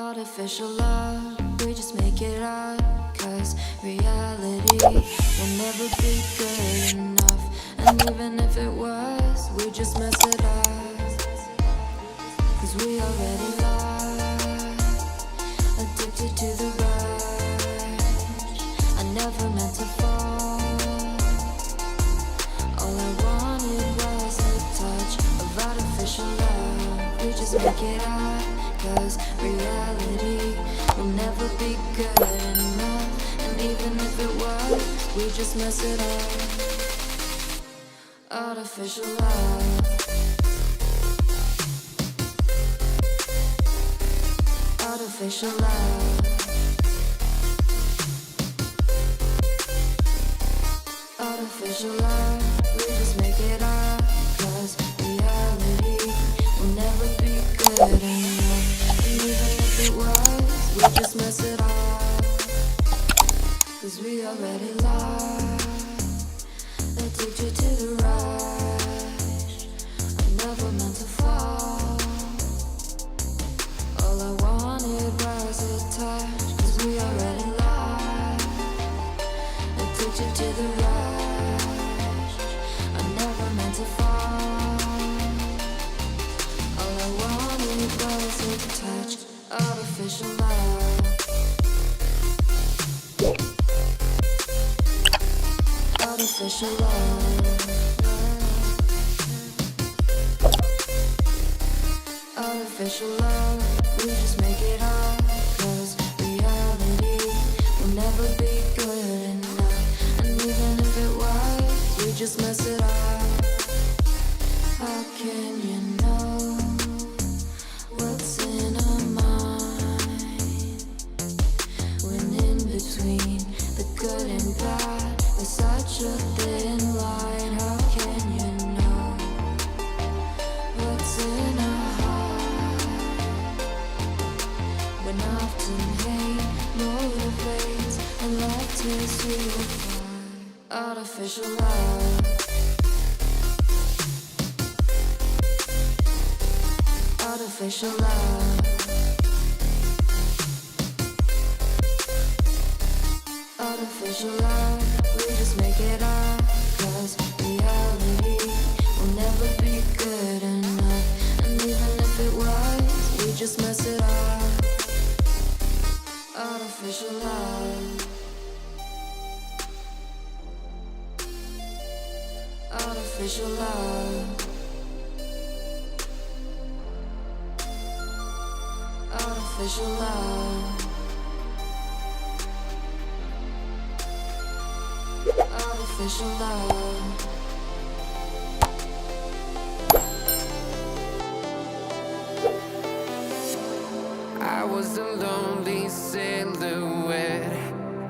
Artificial love, we just make it up. Cause reality will never be good enough. And even if it was, we just mess it up. Cause we already lost, addicted to the rush. I never meant to fall. All I wanted was a touch of artificial love. We just make it up. Cause reality will never be good enough. And even if it was, we just mess it up. Artificial love. Artificial love. Artificial love. We just make it up. Cause reality will never be good enough. It was, we just mess it up. Cause we already lost, addicted to the rush. I never meant to fall. All I wanted was a touch. Cause we already lost, addicted to the rush. I never meant to fall. All I wanted was a touch. Artificial love. Artificial love. Artificial love. We just make it up. Cause reality will never be good enough. And even if it was, we just mess it up. How can you know what's in our mind? When in between the good and bad, there's such a thin line. How can you know what's in our heart? When often hate motivates and love tears you apart. Artificial love. Artificial love. Artificial love. We just make it up. Cause reality will never be good enough. And even if it was, we just mess it up. Artificial love. Artificial love. Artificial love. Artificial love. I was a lonely silhouette,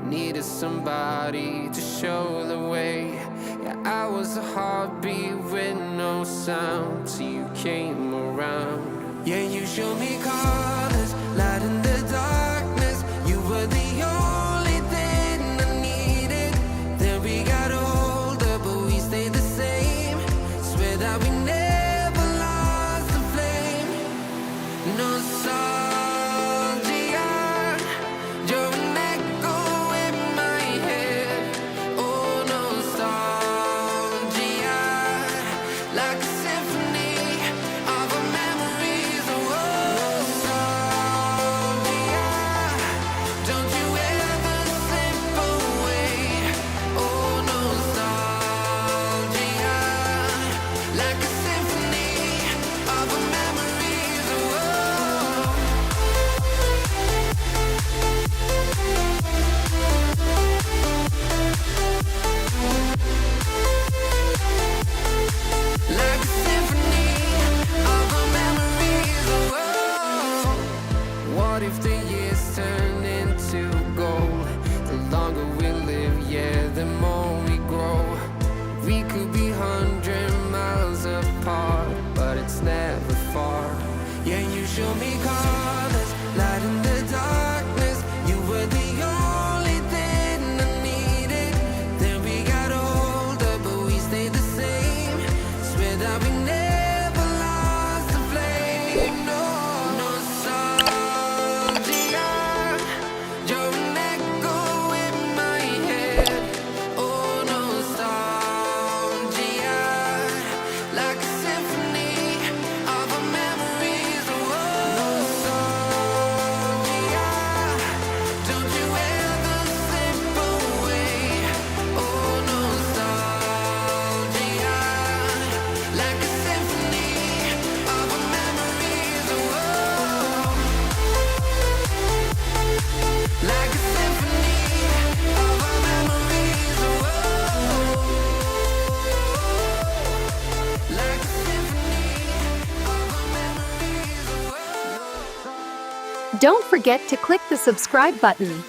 needed somebody to show the way. Yeah, I was a heartbeat with no sound till you came around. Yeah, you showed me colors, light in the darkness. You were the only thing I needed. Then we got older, but we stayed the same. Swear that we never lost the flame. Nostalgia, you're an echo in my head. Oh, nostalgia, like a symphony of our memories. Oh, nostalgia, don't you ever slip away. Oh, nostalgia, like a symphony of our memories. Oh, like a symphony of our memories. Oh, what if the years turn into gold? The longer we live, yeah, the more we grow. We could be 100 miles apart, but it's never far. Yeah, you show me colors, light in the darkness. You were the only thing I needed. Then we got older, but we stayed the same. Swear that we never lost the flame. No, nostalgia. Don't forget to click the subscribe button.